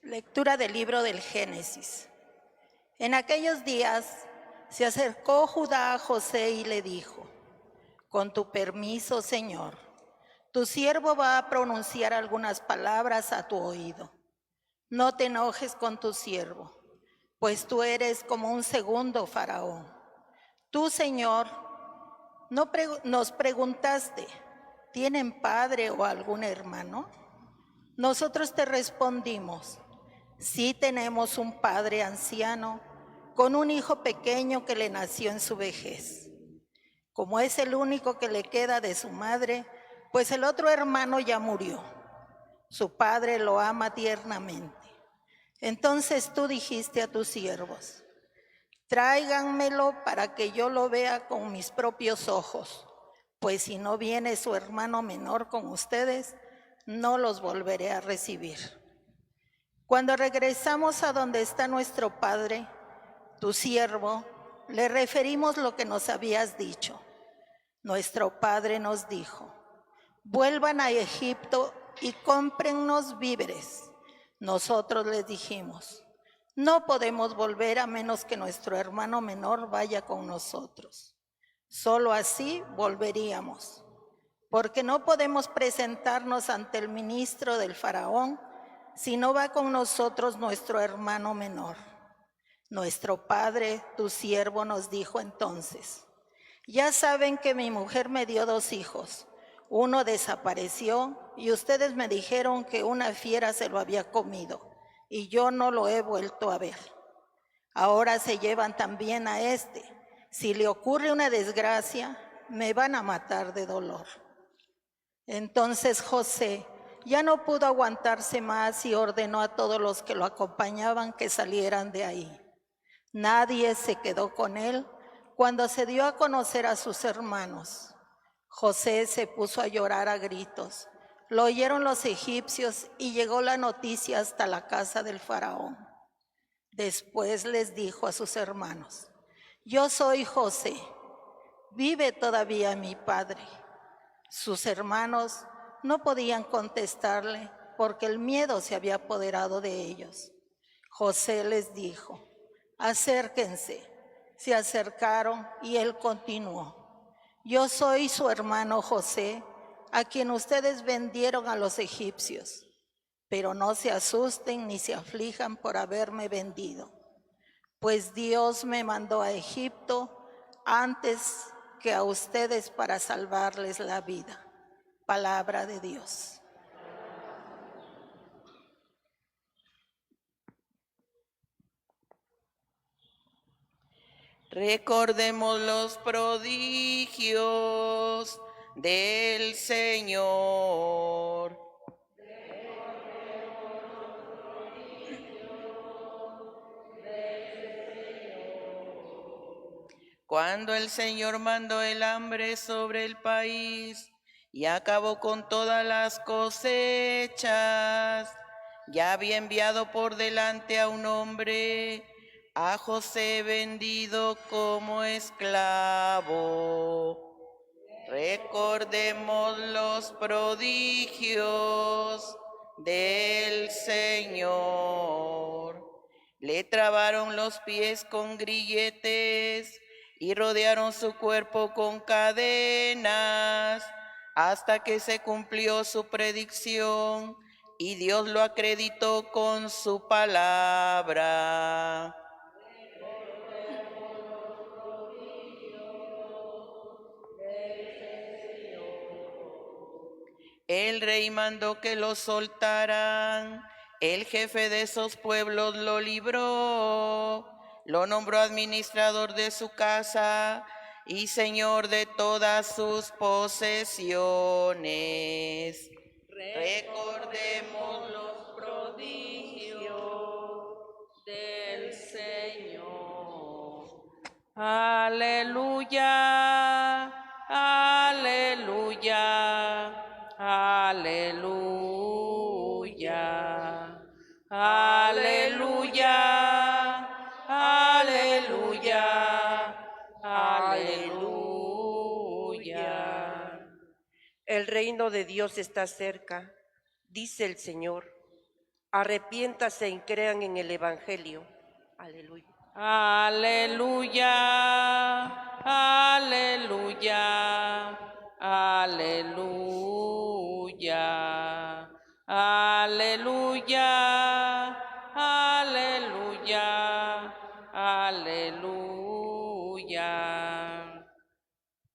Lectura del libro del Génesis. En aquellos días se acercó Judá a José y le dijo: con tu permiso, Señor, tu siervo va a pronunciar algunas palabras a tu oído. No te enojes con tu siervo, pues tú eres como un segundo faraón. Tú, Señor, nos preguntaste: ¿tienen padre o algún hermano? Nosotros te respondimos: sí, tenemos un padre anciano con un hijo pequeño que le nació en su vejez. Como es el único que le queda de su madre, pues el otro hermano ya murió. Su padre lo ama tiernamente. Entonces tú dijiste a tus siervos: tráiganmelo para que yo lo vea con mis propios ojos, pues si no viene su hermano menor con ustedes, no los volveré a recibir. Cuando regresamos a donde está nuestro padre, tu siervo, le referimos lo que nos habías dicho. Nuestro padre nos dijo: vuelvan a Egipto y cómprennos víveres. Nosotros les dijimos: no podemos volver a menos que nuestro hermano menor vaya con nosotros. Solo así volveríamos, porque no podemos presentarnos ante el ministro del faraón si no va con nosotros nuestro hermano menor. Nuestro padre, tu siervo, nos dijo entonces: ya saben que mi mujer me dio 2 hijos. Uno desapareció y ustedes me dijeron que una fiera se lo había comido y yo no lo he vuelto a ver. Ahora se llevan también a este. Si le ocurre una desgracia, me van a matar de dolor. Entonces José ya no pudo aguantarse más y ordenó a todos los que lo acompañaban que salieran de ahí. Nadie se quedó con él cuando se dio a conocer a sus hermanos. José se puso a llorar a gritos. Lo oyeron los egipcios y llegó la noticia hasta la casa del faraón. Después les dijo a sus hermanos: yo soy José, ¿vive todavía mi padre? Sus hermanos no podían contestarle porque el miedo se había apoderado de ellos. José les dijo: acérquense. Se acercaron y él continuó: yo soy su hermano José, a quien ustedes vendieron a los egipcios. Pero no se asusten ni se aflijan por haberme vendido, pues Dios me mandó a Egipto antes que a ustedes para salvarles la vida. Palabra de Dios. Recordemos los prodigios del Señor. Cuando el Señor mandó el hambre sobre el país y acabó con todas las cosechas, ya había enviado por delante a un hombre, a José, vendido como esclavo. Recordemos los prodigios del Señor. Le trabaron los pies con grilletes y rodearon su cuerpo con cadenas hasta que se cumplió su predicción y Dios lo acreditó con su palabra. El rey mandó que lo soltaran. El jefe de esos pueblos lo libró, lo nombró administrador de su casa y señor de todas sus posesiones. Recordemos los prodigios del Señor. Aleluya, aleluya. Aleluya, aleluya, aleluya, aleluya. El reino de Dios está cerca, dice el Señor. arrepiéntase y crean en el Evangelio. Aleluya. Aleluya, aleluya, aleluya, aleluya, aleluya, aleluya.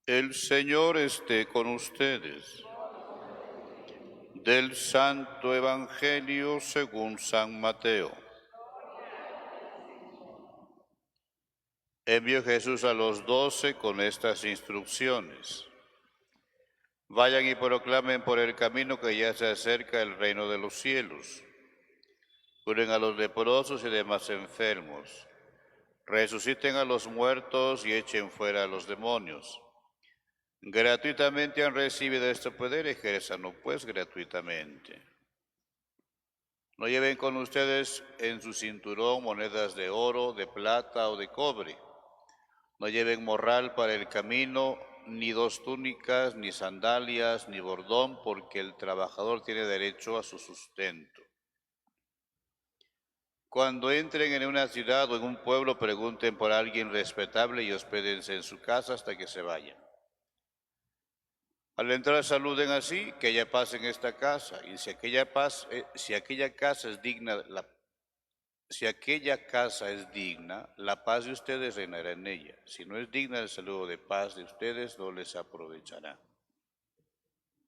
El Señor esté con ustedes. Del Santo Evangelio según San Mateo. Envió Jesús a los 12 con estas instrucciones. Vayan y proclamen por el camino que ya se acerca el reino de los cielos. Curen a los leprosos y demás enfermos. Resuciten a los muertos y echen fuera a los demonios. Gratuitamente han recibido este poder, ejérzanlo pues gratuitamente. No lleven con ustedes en su cinturón monedas de oro, de plata o de cobre. No lleven morral para el camino, ni 2 túnicas, ni sandalias, ni bordón, porque el trabajador tiene derecho a su sustento. Cuando entren en una ciudad o en un pueblo, pregunten por alguien respetable y hospédense en su casa hasta que se vayan. Al entrar saluden así, que haya paz en esta casa, y si aquella casa es digna, la paz de ustedes reinará en ella. Si no es digna el saludo de paz de ustedes, no les aprovechará.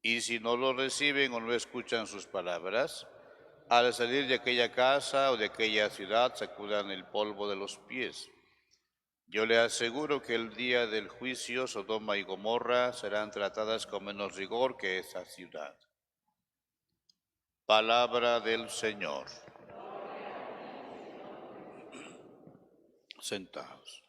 Y si no lo reciben o no escuchan sus palabras, al salir de aquella casa o de aquella ciudad, sacudan el polvo de los pies. Yo le aseguro que el día del juicio Sodoma y Gomorra serán tratadas con menos rigor que esa ciudad. Palabra del Señor. Sentados.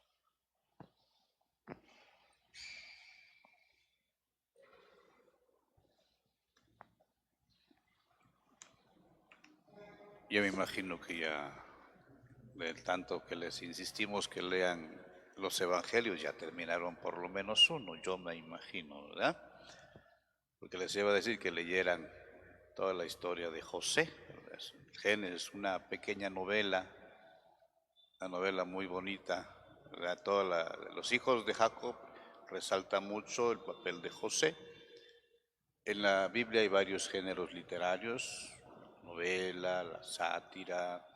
Yo me imagino que ya, del tanto que les insistimos que lean los evangelios, ya terminaron por lo menos uno, yo me imagino, ¿verdad? Porque les iba a decir que leyeran toda la historia de José, ¿verdad? Génesis, una pequeña novela, una novela muy bonita, ¿verdad? Los hijos de Jacob resalta mucho el papel de José. En la Biblia hay varios géneros literarios, novela, la sátira,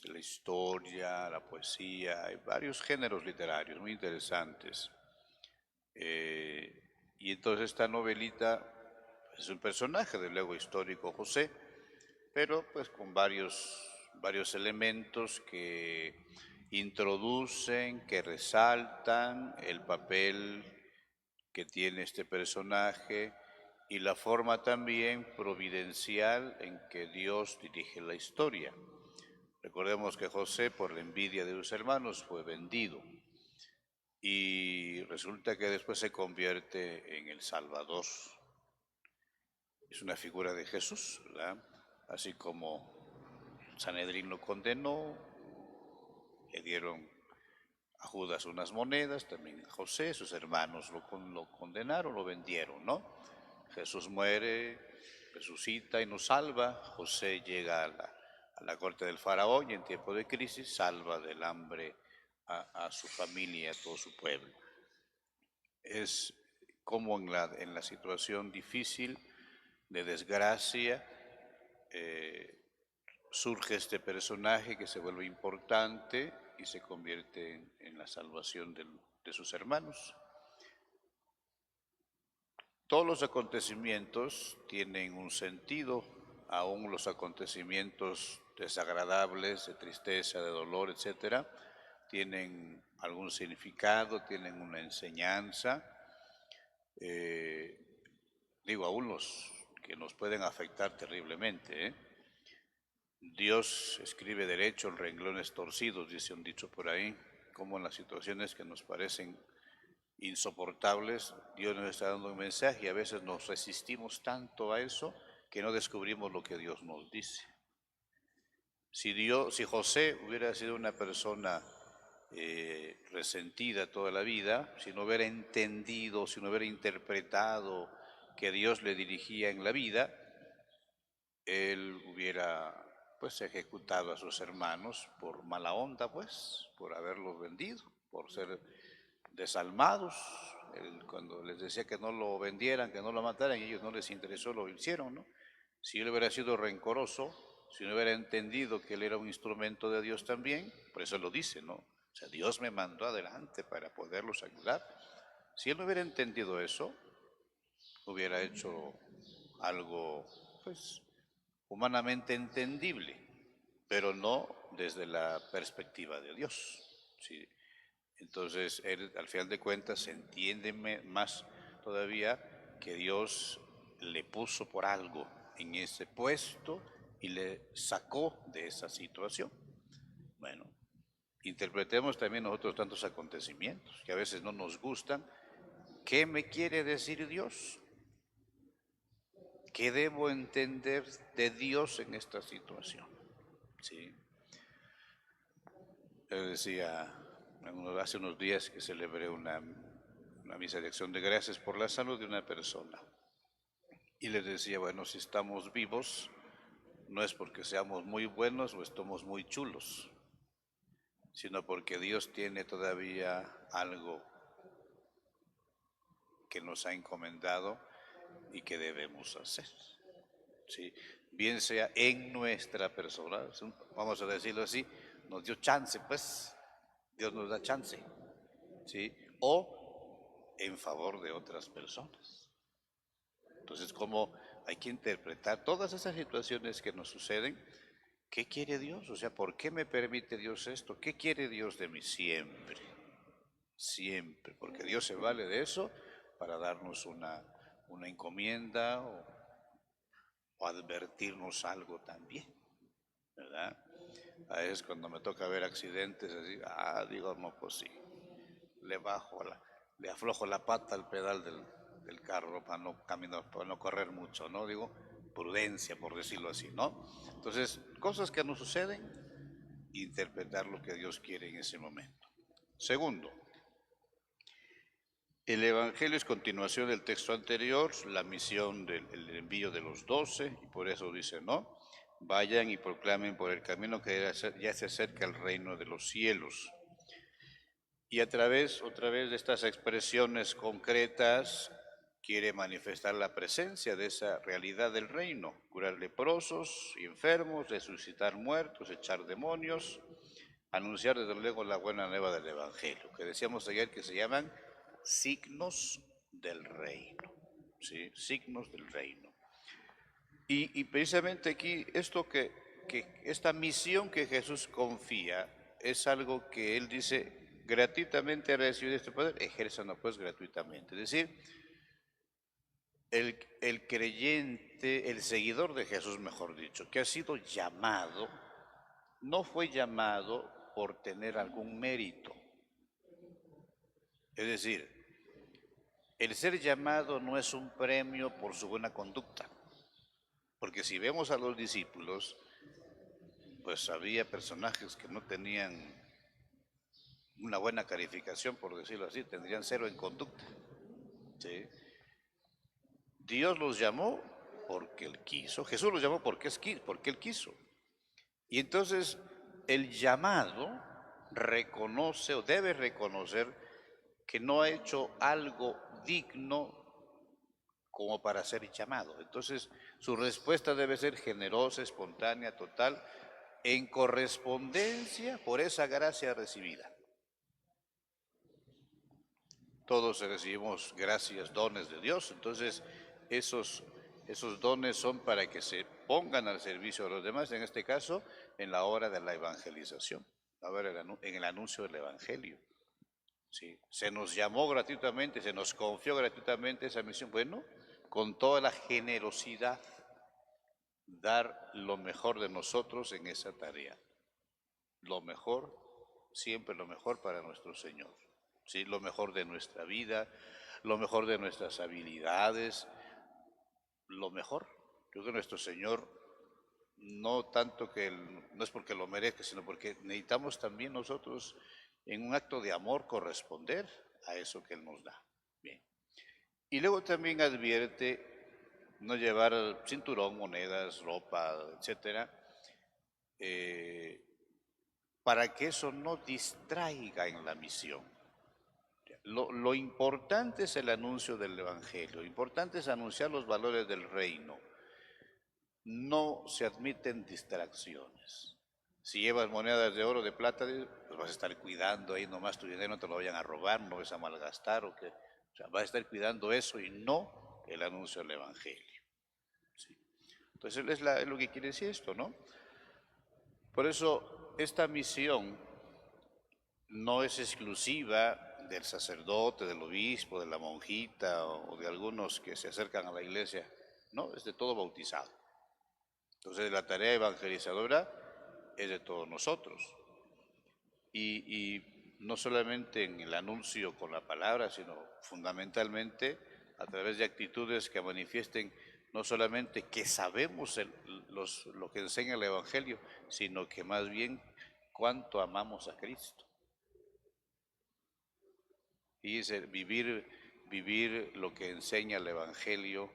la historia, la poesía, hay varios géneros literarios muy interesantes. Y entonces esta novelita es un personaje del luego histórico José, pero pues con varios elementos que introducen, que resaltan el papel que tiene este personaje y la forma también providencial en que Dios dirige la historia. Recordemos que José, por la envidia de sus hermanos, fue vendido y resulta que después se convierte en el Salvador. Es una figura de Jesús, ¿verdad? Así como Sanedrín lo condenó, le dieron a Judas unas monedas, también a José, sus hermanos lo condenaron, lo vendieron, ¿no? Jesús muere, resucita y nos salva. José llega a la corte del faraón y en tiempo de crisis salva del hambre a su familia y a todo su pueblo. Es como en la situación difícil de desgracia surge este personaje que se vuelve importante y se convierte en la salvación de sus hermanos. Todos los acontecimientos tienen un sentido, aún los acontecimientos desagradables, de tristeza, de dolor, etcétera, tienen algún significado, tienen una enseñanza. Aún los que nos pueden afectar terriblemente. Dios escribe derecho en renglones torcidos, dice un dicho por ahí, como en las situaciones que nos parecen insoportables, Dios nos está dando un mensaje y a veces nos resistimos tanto a eso que no descubrimos lo que Dios nos dice. Si José hubiera sido una persona resentida toda la vida, si no hubiera entendido, si no hubiera interpretado que Dios le dirigía en la vida, él hubiera pues ejecutado a sus hermanos por mala onda, pues, por haberlos vendido, por ser desalmados. Él, cuando les decía que no lo vendieran, que no lo mataran, y a ellos no les interesó, lo hicieron, ¿no? Si él hubiera sido rencoroso, si no hubiera entendido que él era un instrumento de Dios también, por eso lo dice, ¿no? O sea, Dios me mandó adelante para poderlos ayudar. Si él no hubiera entendido eso, hubiera hecho algo, pues, humanamente entendible, pero no desde la perspectiva de Dios. ¿Sí? Entonces, él, al final de cuentas, entiende más todavía que Dios le puso por algo en ese puesto y le sacó de esa situación. Bueno, interpretemos también nosotros tantos acontecimientos que a veces no nos gustan. ¿Qué me quiere decir Dios? ¿Qué debo entender de Dios en esta situación? ¿Sí? Yo decía hace unos días que celebré una misa de acción de gracias por la salud de una persona. Y les decía, bueno, si estamos vivos, no es porque seamos muy buenos o estamos muy chulos, sino porque Dios tiene todavía algo que nos ha encomendado y que debemos hacer. ¿Sí? Bien sea en nuestra persona, vamos a decirlo así, nos dio chance, pues, Dios nos da chance, ¿sí? O en favor de otras personas. Entonces, ¿cómo hay que interpretar todas esas situaciones que nos suceden? ¿Qué quiere Dios? O sea, ¿por qué me permite Dios esto? ¿Qué quiere Dios de mí siempre? Siempre, porque Dios se vale de eso para darnos una encomienda o advertirnos algo también, ¿verdad? A veces cuando me toca ver accidentes así, digo, no, pues sí, le aflojo la pata al pedal del carro para no caminar, para no correr mucho, ¿no? Digo, prudencia, por decirlo así, ¿no? Entonces, cosas que nos suceden, interpretar lo que Dios quiere en ese momento. Segundo, el Evangelio es continuación del texto anterior, la misión del envío de los 12, y por eso dice, ¿no? Vayan y proclamen por el camino que ya se acerca el reino de los cielos. Y otra vez de estas expresiones concretas, quiere manifestar la presencia de esa realidad del reino, curar leprosos y enfermos, resucitar muertos, echar demonios, anunciar desde luego la buena nueva del Evangelio, que decíamos ayer que se llaman signos del reino, ¿sí? Signos del reino. Y precisamente aquí esta misión que Jesús confía es algo que Él dice, gratuitamente recibido este poder, ejérzanlo pues gratuitamente. Es decir, el creyente, el seguidor de Jesús, mejor dicho, que ha sido llamado, no fue llamado por tener algún mérito. Es decir, el ser llamado no es un premio por su buena conducta, porque si vemos a los discípulos, pues había personajes que no tenían una buena calificación, por decirlo así, tendrían 0 en conducta. ¿Sí? Dios los llamó porque Él quiso, Jesús los llamó porque Él quiso. Y entonces el llamado reconoce o debe reconocer que no ha hecho algo digno como para ser llamado. Entonces su respuesta debe ser generosa, espontánea, total, en correspondencia por esa gracia recibida. Todos recibimos gracias, dones de Dios, entonces esos dones son para que se pongan al servicio de los demás, en este caso, en la hora de la evangelización, en el anuncio del Evangelio. ¿Sí? Se nos llamó gratuitamente, se nos confió gratuitamente esa misión. Bueno, con toda la generosidad, dar lo mejor de nosotros en esa tarea. Lo mejor, siempre lo mejor para nuestro Señor. ¿Sí? Lo mejor de nuestra vida, lo mejor de nuestras habilidades, lo mejor. Creo que nuestro Señor, no tanto no es porque lo merezca, sino porque necesitamos también nosotros, en un acto de amor, corresponder a eso que Él nos da. Bien. Y luego también advierte no llevar cinturón, monedas, ropa, etcétera, para que eso no distraiga en la misión. Lo importante es el anuncio del Evangelio, lo importante es anunciar los valores del reino. No se admiten distracciones. Si llevas monedas de oro, de plata, pues vas a estar cuidando ahí nomás tu dinero, no te lo vayan a robar, no vas a malgastar, o sea, vas a estar cuidando eso y no el anuncio del Evangelio. ¿Sí? Entonces es lo que quiere decir esto, ¿no? Por eso esta misión no es exclusiva del sacerdote, del obispo, de la monjita o de algunos que se acercan a la iglesia, no, es de todo bautizado. Entonces la tarea evangelizadora es de todos nosotros. Y no solamente en el anuncio con la palabra, sino fundamentalmente a través de actitudes que manifiesten no solamente que sabemos lo que enseña el Evangelio, sino que más bien cuánto amamos a Cristo. Y es vivir lo que enseña el Evangelio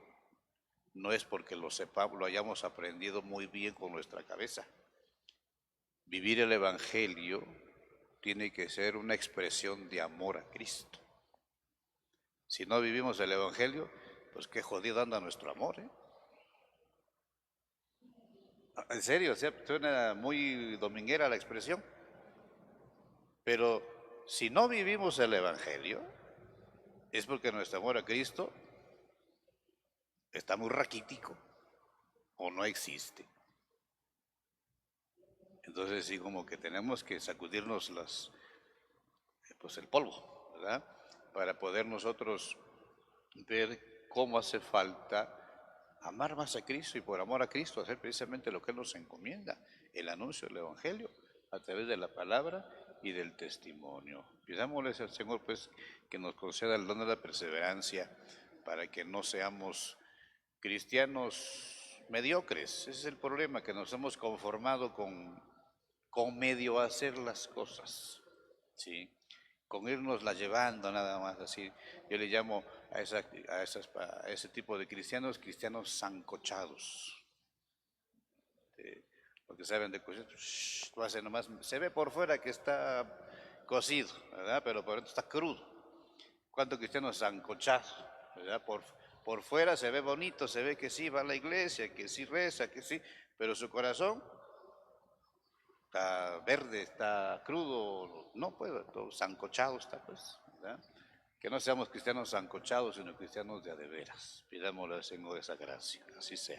no es porque lo hayamos aprendido muy bien con nuestra cabeza. Vivir el Evangelio tiene que ser una expresión de amor a Cristo. Si no vivimos el Evangelio, pues qué jodido anda nuestro amor, ¿eh? En serio, o sea, suena muy dominguera la expresión. Pero si no vivimos el Evangelio, es porque nuestro amor a Cristo está muy raquítico o no existe. Entonces sí, como que tenemos que sacudirnos pues el polvo, ¿verdad? Para poder nosotros ver cómo hace falta amar más a Cristo y por amor a Cristo hacer precisamente lo que Él nos encomienda, el anuncio del Evangelio a través de la palabra y del testimonio. Pidámosle al Señor pues que nos conceda el don de la perseverancia para que no seamos cristianos mediocres. Ese es el problema, que nos hemos conformado con medio hacer las cosas, ¿sí? Con irnosla llevando nada más así. Yo le llamo a ese tipo de cristianos sancochados. Porque saben de cocinar, lo hacen nomás, se ve por fuera que está cocido, ¿verdad? Pero por dentro está crudo. ¿Cuántos cristianos sancochados, ¿verdad? Por fuera se ve bonito, se ve que sí va a la iglesia, que sí reza, que sí, pero su corazón está verde, está crudo, no puede, todo sancochado está, pues, ¿verdad? Que no seamos cristianos sancochados, sino cristianos de a de veras. Pidámosle al Señor esa gracia, así sea.